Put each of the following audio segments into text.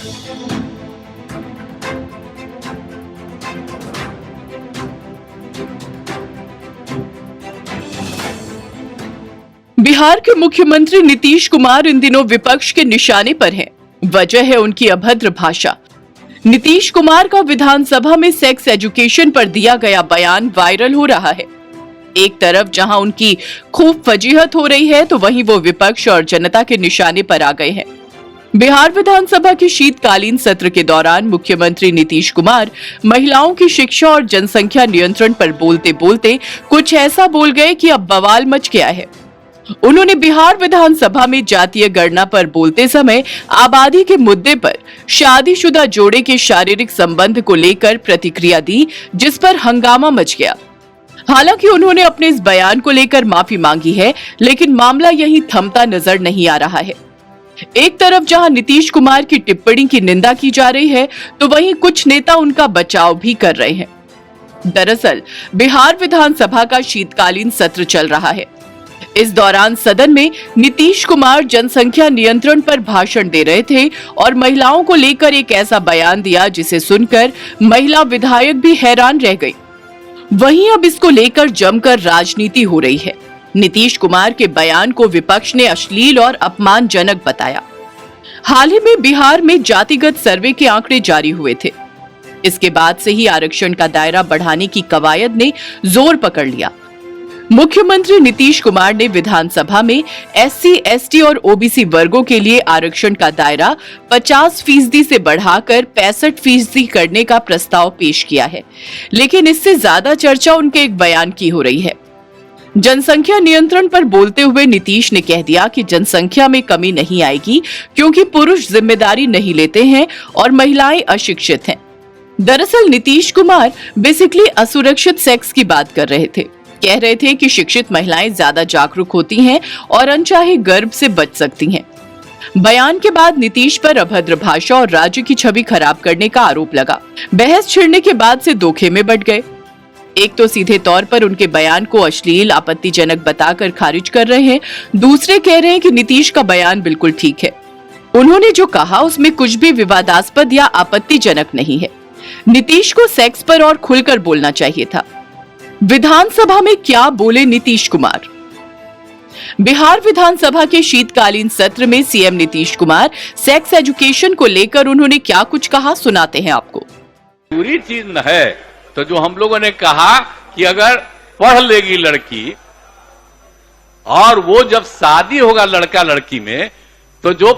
बिहार के मुख्यमंत्री नीतीश कुमार इन दिनों विपक्ष के निशाने पर हैं। वजह है उनकी अभद्र भाषा। नीतीश कुमार का विधानसभा में सेक्स एजुकेशन पर दिया गया बयान वायरल हो रहा है। एक तरफ जहां उनकी खूब फजीहत हो रही है, तो वहीं वो विपक्ष और जनता के निशाने पर आ गए हैं। बिहार विधानसभा के शीतकालीन सत्र के दौरान मुख्यमंत्री नीतीश कुमार महिलाओं की शिक्षा और जनसंख्या नियंत्रण पर बोलते बोलते कुछ ऐसा बोल गए कि अब बवाल मच गया है। उन्होंने बिहार विधानसभा में जातीय गणना पर बोलते समय आबादी के मुद्दे पर शादीशुदा जोड़े के शारीरिक संबंध को लेकर प्रतिक्रिया दी, जिस पर हंगामा मच गया। हालांकि उन्होंने अपने इस बयान को लेकर माफी मांगी है, लेकिन मामला यहीं थमता नजर नहीं आ रहा है। एक तरफ जहां नीतीश कुमार की टिप्पणी की निंदा की जा रही है, तो वहीं कुछ नेता उनका बचाव भी कर रहे हैं। दरअसल बिहार विधानसभा का शीतकालीन सत्र चल रहा है। इस दौरान सदन में नीतीश कुमार जनसंख्या नियंत्रण पर भाषण दे रहे थे और महिलाओं को लेकर एक ऐसा बयान दिया जिसे सुनकर महिला विधायक भी हैरान रह गई। वहीं अब इसको लेकर जमकर राजनीति हो रही है। नीतीश कुमार के बयान को विपक्ष ने अश्लील और अपमानजनक बताया। हाल ही में बिहार में जातिगत सर्वे के आंकड़े जारी हुए थे। इसके बाद से ही आरक्षण का दायरा बढ़ाने की कवायद ने जोर पकड़ लिया। मुख्यमंत्री नीतीश कुमार ने विधानसभा में एससी, एसटी और ओबीसी वर्गों के लिए आरक्षण का दायरा 50% से बढ़ाकर 65% करने का प्रस्ताव पेश किया है, लेकिन इससे ज्यादा चर्चा उनके एक बयान की हो रही है। जनसंख्या नियंत्रण पर बोलते हुए नीतीश ने कह दिया कि जनसंख्या में कमी नहीं आएगी, क्योंकि पुरुष जिम्मेदारी नहीं लेते हैं और महिलाएं अशिक्षित हैं। दरअसल नीतीश कुमार बेसिकली असुरक्षित सेक्स की बात कर रहे थे। कह रहे थे कि शिक्षित महिलाएं ज्यादा जागरूक होती हैं और अनचाहे गर्भ से बच सकती हैं। बयान के बाद नीतीश पर अभद्र भाषा और राज्य की छवि खराब करने का आरोप लगा। बहस छिड़ने के बाद से दो खेमे बट गए। एक तो सीधे तौर पर उनके बयान को अश्लील, आपत्तिजनक बताकर खारिज कर रहे हैं, दूसरे कह रहे हैं कि नीतीश का बयान बिल्कुल ठीक है। उन्होंने जो कहा उसमें कुछ भी विवादास्पद या आपत्तिजनक नहीं है। नीतीश को सेक्स पर और खुलकर बोलना चाहिए था। विधानसभा में क्या बोले नीतीश कुमार? बिहार विधानसभा के शीतकालीन सत्र में CM Nitish Kumar sex education को लेकर उन्होंने क्या कुछ कहा, सुनाते हैं आपको। पूरी चीज न है तो जो हम लोगों ने कहा कि अगर पढ़ लेगी लड़की और वो जब शादी होगा लड़का लड़की में, तो जो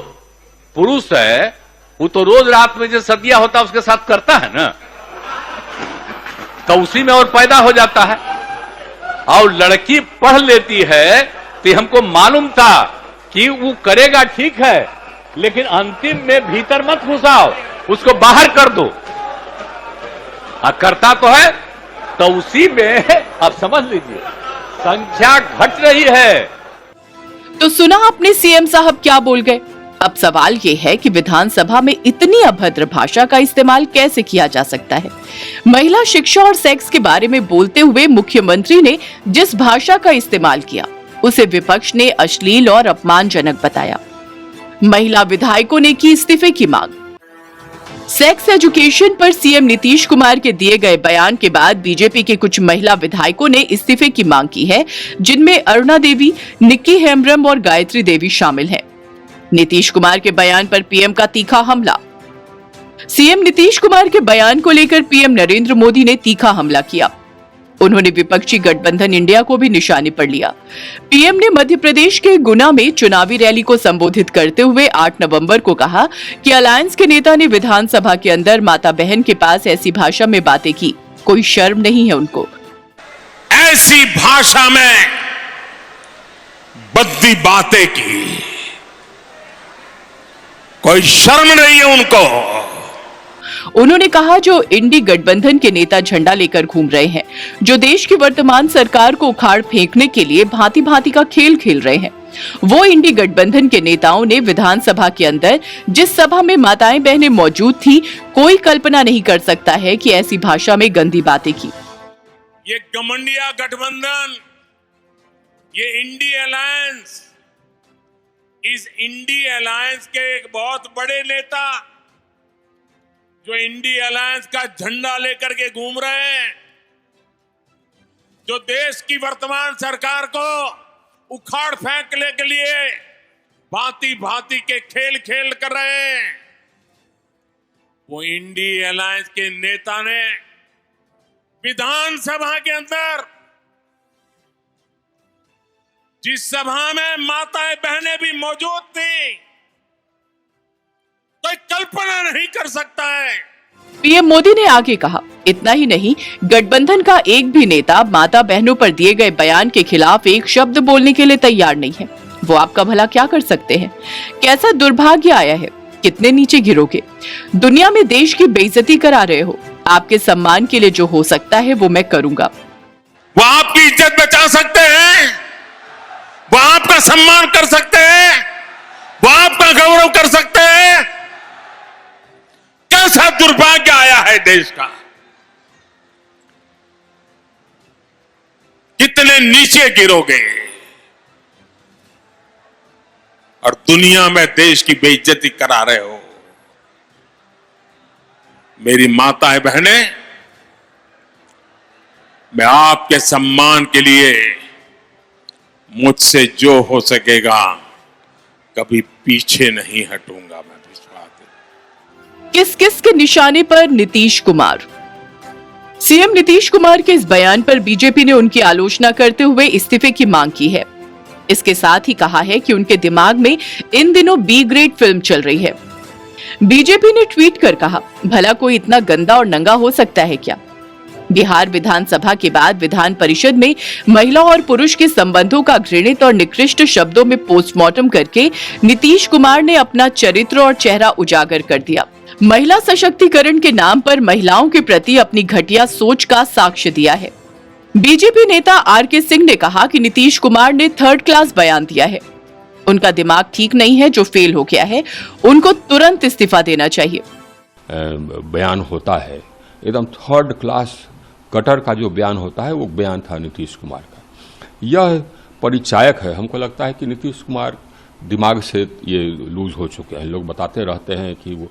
पुरुष है वो तो रोज रात में जो सदिया होता है उसके साथ करता है ना, तो उसी में और पैदा हो जाता है। और लड़की पढ़ लेती है तो हमको मालूम था कि वो करेगा, ठीक है, लेकिन अंतिम में भीतर मत घुसाओ, उसको बाहर कर दो। करता तो है, तो उसी में आप समझ लीजिए संख्या घट रही है। तो सुना आपने सीएम साहब क्या बोल गए। अब सवाल ये है कि विधानसभा में इतनी अभद्र भाषा का इस्तेमाल कैसे किया जा सकता है। महिला शिक्षा और सेक्स के बारे में बोलते हुए मुख्यमंत्री ने जिस भाषा का इस्तेमाल किया उसे विपक्ष ने अश्लील और अपमानजनक बताया। महिला विधायकों ने की इस्तीफे की मांग। सेक्स एजुकेशन पर सीएम नीतीश कुमार के दिए गए बयान के बाद बीजेपी के कुछ महिला विधायकों ने इस्तीफे की मांग की है, जिनमें अरुणा देवी, निक्की हेम्ब्रम और गायत्री देवी शामिल हैं। नीतीश कुमार के बयान पर पीएम का तीखा हमला। सीएम नीतीश कुमार के बयान को लेकर पीएम नरेंद्र मोदी ने तीखा हमला किया। उन्होंने विपक्षी गठबंधन इंडिया को भी निशाने पर लिया। पीएम ने मध्य प्रदेश के गुना में चुनावी रैली को संबोधित करते हुए 8 नवंबर को कहा कि अलायंस के नेता ने विधानसभा के अंदर माता बहन के पास ऐसी भाषा में बातें की, कोई शर्म नहीं है उनको। ऐसी भाषा में बद्दी बातें की, कोई शर्म नहीं है उनको। उन्होंने कहा जो इंडी गठबंधन के नेता झंडा लेकर घूम रहे हैं, जो देश की वर्तमान सरकार को उखाड़ फेंकने के लिए भांति भांति का खेल खेल रहे हैं, वो इंडी गठबंधन के नेताओं ने विधानसभा के अंदर जिस सभा में माताएं बहनें मौजूद थी, कोई कल्पना नहीं कर सकता है कि ऐसी भाषा में गंदी बातें की। ये गठबंधन गठबंधन, ये इंडी अलायंस, इस इंडी अलायंस के एक बहुत बड़े नेता जो इंडिया अलायंस का झंडा लेकर के घूम रहे हैं, जो देश की वर्तमान सरकार को उखाड़ फेंकने के लिए भांति भांति के खेल खेल कर रहे हैं, वो इंडिया अलायंस के नेता ने विधानसभा के अंदर, जिस सभा में माताएं बहनें भी मौजूद थी, कोई कल्पना नहीं कर सकता है। पीएम मोदी ने आगे कहा, इतना ही नहीं, गठबंधन का एक भी नेता माता बहनों पर दिए गए बयान के खिलाफ एक शब्द बोलने के लिए तैयार नहीं है। वो आपका भला क्या कर सकते हैं? कैसा दुर्भाग्य आया है, कितने नीचे गिरोगे, दुनिया में देश की बेइज्जती करा रहे हो। आपके सम्मान के लिए जो हो सकता है वो मैं करूंगा। वो आपकी इज्जत बचा सकते हैं, वो आपका सम्मान कर सकते हैं, वो आपका गौरव कर सकते हैं। कैसा दुर्भाग्य आया है देश का, कितने नीचे गिरोगे और दुनिया में देश की बेइज्जती करा रहे हो। मेरी माताएं बहनें, मैं आपके सम्मान के लिए मुझसे जो हो सकेगा कभी पीछे नहीं हटूंगा। मैं विश्वास है। किस किस के निशाने पर नीतीश कुमार? सीएम नीतीश कुमार के इस बयान पर बीजेपी ने उनकी आलोचना करते हुए इस्तीफे की मांग की है। इसके साथ ही कहा है कि उनके दिमाग में इन दिनों बी ग्रेड फिल्म चल रही है। बीजेपी ने ट्वीट कर कहा, भला कोई इतना गंदा और नंगा हो सकता है क्या? बिहार विधानसभा के बाद विधान परिषद में महिला और पुरुष के संबंधों का घृणित और निकृष्ट शब्दों में पोस्टमार्टम करके नीतीश कुमार ने अपना चरित्र और चेहरा उजागर कर दिया। महिला सशक्तिकरण के नाम पर महिलाओं के प्रति अपनी घटिया सोच का साक्ष्य दिया है। बीजेपी नेता आर.के. सिंह ने कहा कि नीतीश कुमार ने थर्ड क्लास बयान दिया है। उनका दिमाग ठीक नहीं है, जो फेल हो गया है, उनको तुरंत इस्तीफा देना चाहिए। बयान होता है एकदम थर्ड क्लास कटर का जो बयान होता है, वो बयान था नीतीश कुमार का। यह परिचायक है। हमको लगता है कि नीतीश कुमार दिमाग से ये लूज हो चुके हैं। लोग बताते रहते हैं कि वो।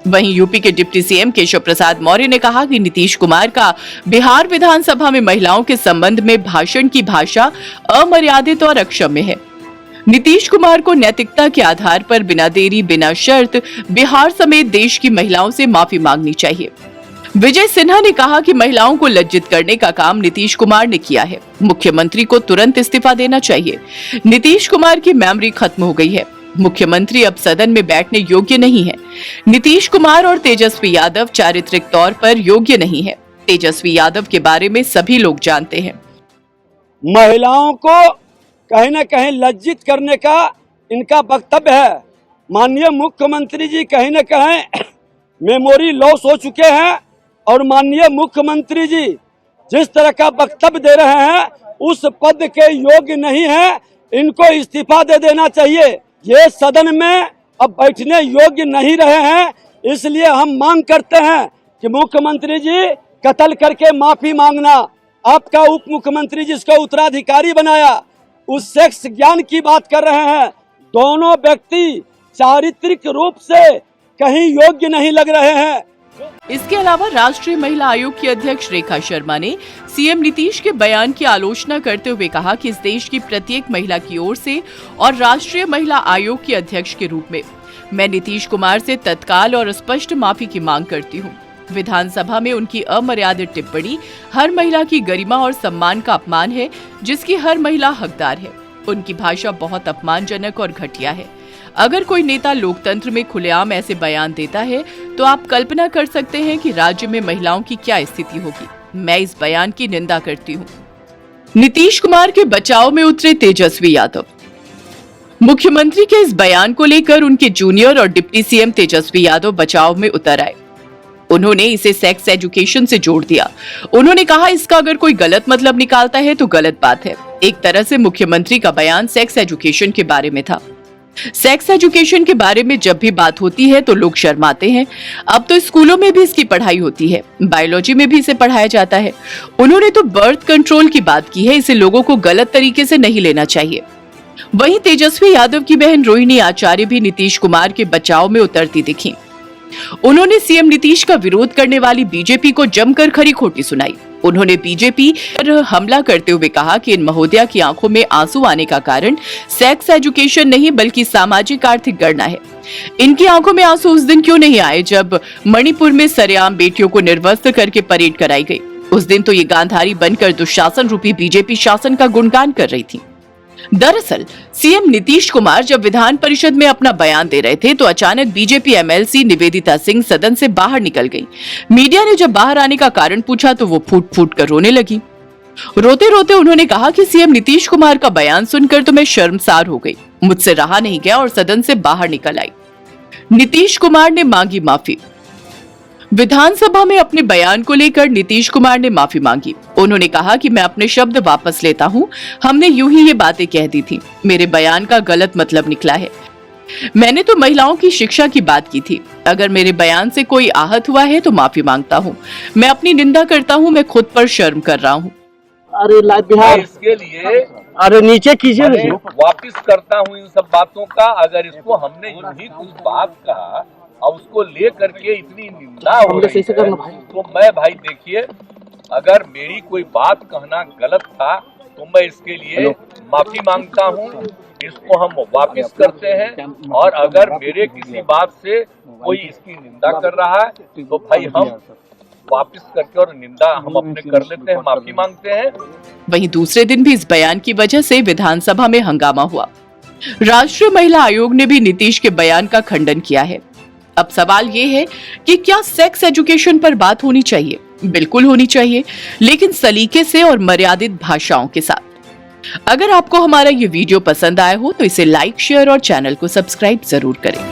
वहीं यूपी के डिप्टी सीएम केशव प्रसाद मौर्य ने कहा कि नीतीश कुमार का बिहार विधानसभा में महिलाओं के संबंध में भाषण की भाषा अमर्यादित और अक्षम्य है। नीतीश कुमार को नैतिकता के आधार पर बिना देरी बिना शर्त बिहार समेत देश की महिलाओं से माफी मांगनी चाहिए। विजय सिन्हा ने कहा कि महिलाओं को लज्जित करने का काम नीतीश कुमार ने किया है। मुख्यमंत्री को तुरंत इस्तीफा देना चाहिए। नीतीश कुमार की मेमोरी खत्म हो गई है। मुख्यमंत्री अब सदन में बैठने योग्य नहीं है। नीतीश कुमार और तेजस्वी यादव चारित्रिक तौर पर योग्य नहीं है। तेजस्वी यादव के बारे में सभी लोग जानते हैं। महिलाओं को कहीं न कहीं लज्जित करने का इनका वक्तव्य है। माननीय मुख्यमंत्री जी कहीं न कहीं मेमोरी लॉस हो चुके हैं और माननीय मुख्यमंत्री जी जिस तरह का वक्तव्य दे रहे हैं उस पद के योग्य नहीं है। इनको इस्तीफा दे देना चाहिए। ये सदन में अब बैठने योग्य नहीं रहे हैं। इसलिए हम मांग करते हैं कि मुख्यमंत्री जी कत्ल करके माफी मांगना। आपका उप मुख्यमंत्री जिसको उत्तराधिकारी बनाया उस सेक्स ज्ञान की बात कर रहे हैं। दोनों व्यक्ति चारित्रिक रूप से कहीं योग्य नहीं लग रहे हैं। इसके अलावा राष्ट्रीय महिला आयोग की अध्यक्ष रेखा शर्मा ने सीएम नीतीश के बयान की आलोचना करते हुए कहा कि इस देश की प्रत्येक महिला की ओर से और राष्ट्रीय महिला आयोग की अध्यक्ष के रूप में मैं नीतीश कुमार से तत्काल और स्पष्ट माफी की मांग करती हूं। विधानसभा में उनकी अमर्यादित टिप्पणी हर महिला की गरिमा और सम्मान का अपमान है, जिसकी हर महिला हकदार है। उनकी भाषा बहुत अपमानजनक और घटिया है। अगर कोई नेता लोकतंत्र में खुलेआम ऐसे बयान देता है तो आप कल्पना कर सकते हैं कि राज्य में महिलाओं की क्या स्थिति होगी। मैं इस बयान की निंदा करती हूं। नीतीश कुमार के बचाव में उतरे तेजस्वी यादव। मुख्यमंत्री के इस बयान को लेकर उनके जूनियर और डिप्टी सीएम तेजस्वी यादव बचाव में उतर आए। उन्होंने इसे सेक्स एजुकेशन से जोड़ दिया। उन्होंने कहा, इसका अगर कोई गलत मतलब निकालता है तो गलत बात है। एक तरह से मुख्यमंत्री का बयान सेक्स एजुकेशन के बारे में था। सेक्स एजुकेशन के बारे में जब भी बात होती है तो लोग शर्माते हैं। अब तो स्कूलों में भी इसकी पढ़ाई होती है, बायोलॉजी में भी इसे पढ़ाया जाता है। उन्होंने तो बर्थ कंट्रोल की बात की है। इसे लोगों को गलत तरीके से नहीं लेना चाहिए। वहीं तेजस्वी यादव की बहन रोहिणी आचार्य भी नीतीश कुमार के बचाव में उतरती दिखी। उन्होंने सीएम नीतीश का विरोध करने वाली बीजेपी को जमकर खरी खोटी सुनाई। उन्होंने बीजेपी पर हमला करते हुए कहा कि इन महोदया की आंखों में आंसू आने का कारण सेक्स एजुकेशन नहीं बल्कि सामाजिक आर्थिक गणना है। इनकी आंखों में आंसू उस दिन क्यों नहीं आए जब मणिपुर में सरेआम बेटियों को निर्वस्त्र करके परेड कराई गई। उस दिन तो ये गांधारी बनकर दुशासन रूपी बीजेपी शासन का गुणगान कर रही थी। दरअसल सीएम नीतीश कुमार जब विधान परिषद में अपना बयान दे रहे थे तो अचानक बीजेपी एमएलसी निवेदिता सिंह सदन से बाहर निकल गई। मीडिया ने जब बाहर आने का कारण पूछा तो वो फूट फूट कर रोने लगी। रोते रोते उन्होंने कहा कि सीएम नीतीश कुमार का बयान सुनकर तो मैं शर्मसार हो गई, मुझसे रहा नहीं गया और सदन से बाहर निकल आई। नीतीश कुमार ने मांगी माफी। विधानसभा में अपने बयान को लेकर नीतीश कुमार ने माफी मांगी। उन्होंने कहा कि मैं अपने शब्द वापस लेता हूं, हमने यूं ही ये बातें कह दी थी, मेरे बयान का गलत मतलब निकला है। मैंने तो महिलाओं की शिक्षा की बात की थी। अगर मेरे बयान से कोई आहत हुआ है तो माफी मांगता हूं। मैं अपनी निंदा करता हूं, मैं खुद पर शर्म कर रहा हूं। अरे लाइव बिहार इसके लिए अरे नीचे कीजिए मैं वापिस करता हूं इन सब बातों का। अगर इसको हमने यूं ही कुछ बात कहा और उसको ले करके इतनी निंदा हो रही है, तो मैं भाई देखिए, अगर मेरी कोई बात कहना गलत था तो मैं इसके लिए माफी मांगता हूं। इसको हम वापिस करते हैं और अगर मेरे किसी बात से कोई इसकी निंदा कर रहा है तो भाई हम वापिस करके और निंदा हम अपने कर लेते हैं, माफी मांगते हैं। वहीं दूसरे दिन भी इस बयान की वजह से विधानसभा में हंगामा हुआ। राष्ट्रीय महिला आयोग ने भी नीतीश के बयान का खंडन किया है। अब सवाल ये है कि क्या सेक्स एजुकेशन पर बात होनी चाहिए? बिल्कुल होनी चाहिए, लेकिन सलीके से और मर्यादित भाषाओं के साथ। अगर आपको हमारा ये वीडियो पसंद आया हो तो इसे लाइक, शेयर और चैनल को सब्सक्राइब जरूर करें।